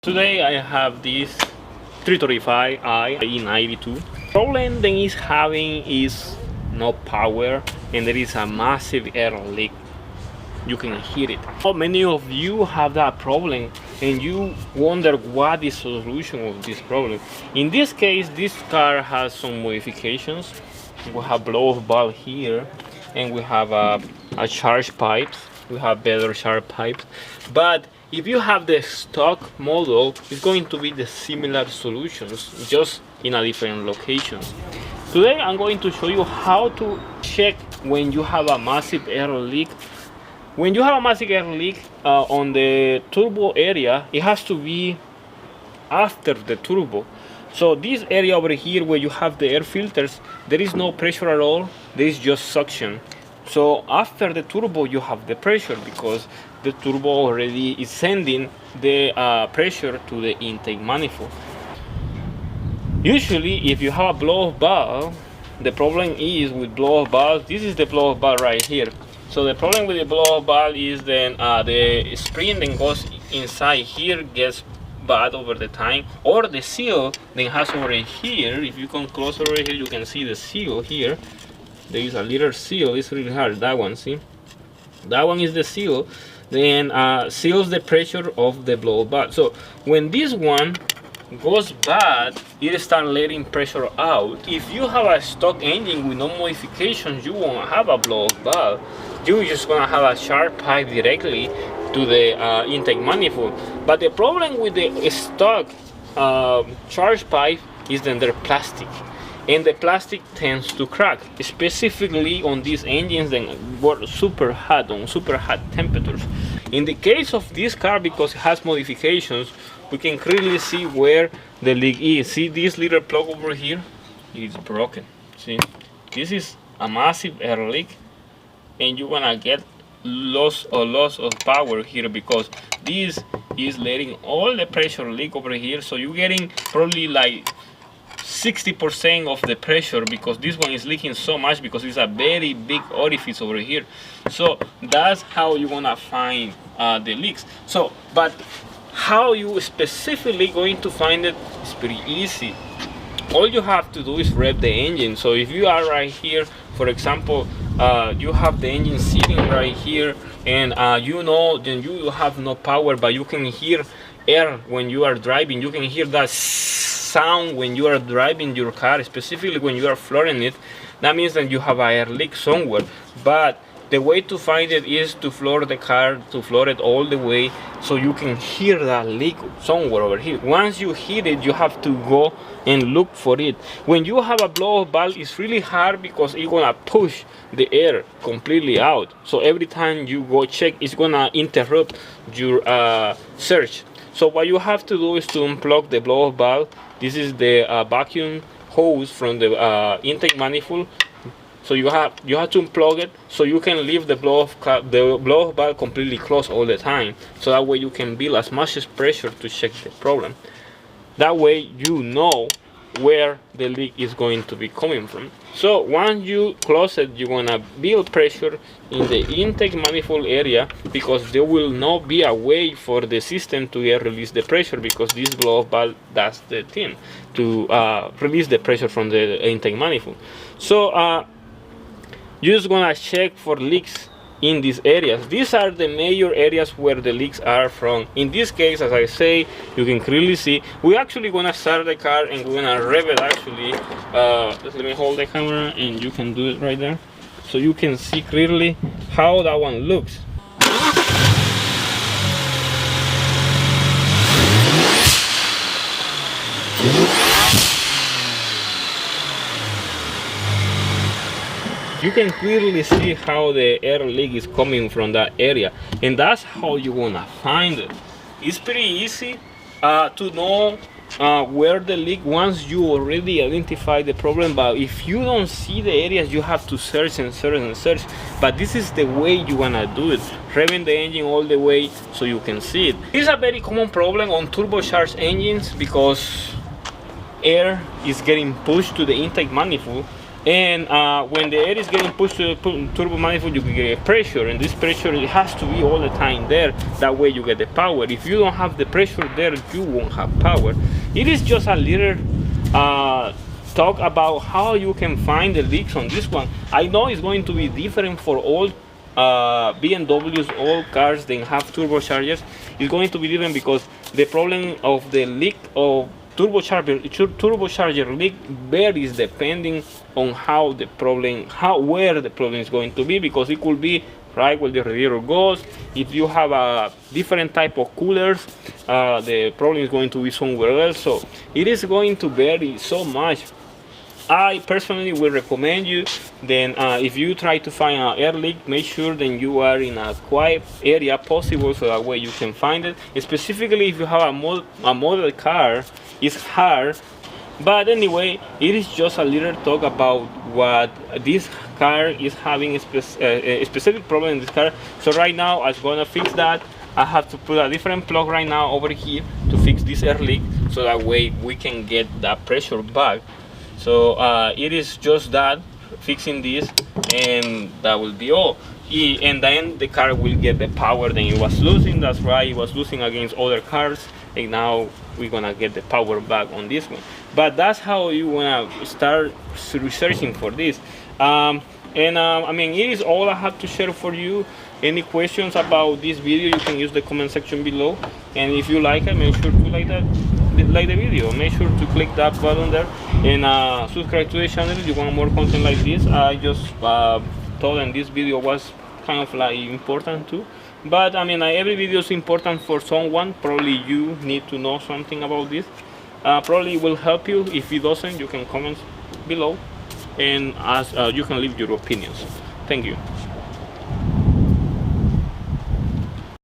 Today I have this 335i E92. Problem that is having is no power and there is a massive air leak. You can hear it. How many of you have that problem and you wonder what is the solution of this problem? In this case, this car has some modifications. We have blow-off valve here and we have a charge pipes. We have better charge pipes, but if you have the stock model, it's going to be the similar solutions, just in a different locations. Today I'm going to show you how to check when you have a massive air leak. When you have a massive air leak on the turbo area, it has to be after the turbo. So this area over here where you have the air filters, there is no pressure at all, there is just suction. So after the turbo you have the pressure because the turbo already is sending the pressure to the intake manifold. Usually if you have a blow-off valve, the problem is with blow-off valve, this is the blow-off valve right here. So the problem with the blow-off valve is then the spring that goes inside here gets bad over the time, or the seal that has over here, if you come closer over here you can see the seal here. There is a little seal, it's really hard, that one, see? That one is the seal, then seals the pressure of the blow-off valve. So when this one goes bad, it starts letting pressure out. If you have a stock engine with no modifications, you won't have a blow-off valve. You're just gonna have a sharp pipe directly to the intake manifold. But the problem with the stock charge pipe is that they're plastic. And the plastic tends to crack, specifically on these engines that work super hot, on super hot temperatures. In the case of this car, because it has modifications, we can clearly see where the leak is. See this little plug over here? It's broken. See, this is a massive air leak, and you're gonna get loss of power here because this is letting all the pressure leak over here. So you're getting probably like 60% of the pressure because this one is leaking so much because it's a very big orifice over here. So that's how you're gonna find the leaks. So, but how you specifically going to find it is pretty easy. All you have to do is rev the engine. So if you are right here, for example, you have the engine sitting right here and you know then you have no power, but you can hear air when you are driving. You can hear that sound when you are driving your car, specifically when you are flooring it. That means that you have an air leak somewhere. But the way to find it is to floor the car, to floor it all the way so you can hear that leak somewhere over here. Once you hear it, you have to go and look for it. When you have a blow-off valve, it's really hard because it's gonna push the air completely out. So every time you go check, it's gonna interrupt your search. So what you have to do is to unplug the blow-off valve. This is the vacuum hose from the intake manifold. So you have to unplug it so you can leave the blow-off valve completely closed all the time. So that way you can build as much pressure to check the problem. That way you know where the leak is going to be coming from. So once you close it, you're gonna build pressure in the intake manifold area because there will not be a way for the system to release the pressure because this blow-off valve does the thing to release the pressure from the intake manifold. So you're just gonna check for leaks in these areas. These are the major areas where the leaks are from. In this case, as I say, you can clearly see. We're actually gonna start the car and we're gonna rev it actually. Let me hold the camera and you can do it right there. So you can see clearly how that one looks. You can clearly see how the air leak is coming from that area, and that's how you're gonna find it. It's pretty easy to know where the leak once you already identify the problem, but if you don't see the areas, you have to search and search and search. But this is the way you wanna do it, revving the engine all the way so you can see it. This is a very common problem on turbocharged engines because air is getting pushed to the intake manifold. And when the air is getting pushed to the turbo manifold, you can get pressure, and this pressure, it has to be all the time there. That way you get the power. If you don't have the pressure there, you won't have power. It is just a little talk about how you can find the leaks on this one. I know it's going to be different for all BMWs, all cars that have turbochargers. It's going to be different because the problem of the leak of turbocharger leak varies depending on how the problem, where the problem is going to be, because it could be right where the radiator goes. If you have a different type of coolers, the problem is going to be somewhere else. So it is going to vary so much. I personally will recommend you then if you try to find an air leak, make sure that you are in a quiet area possible, so that way you can find it. Specifically if you have a model car, it's hard. But anyway, it is just a little talk about what this car is having a specific problem in this car. So right now I'm gonna fix that. I have to put a different plug right now over here to fix this air leak, so that way we can get that pressure back. So it is just that, fixing this, and that will be all. And then the car will get the power that it was losing. That's right, it was losing against other cars, and now we're gonna get the power back on this one. But that's how you wanna start researching for this. I mean, it is all I have to share for you. Any questions about this video, you can use the comment section below. And if you like it, make sure to like the video. Make sure to click that button there, and subscribe to the channel if you want more content like this. I just thought that this video was kind of like important too. But I mean, every video is important for someone. Probably you need to know something about this. Probably will help you. If it doesn't, you can comment below, and you can leave your opinions. Thank you.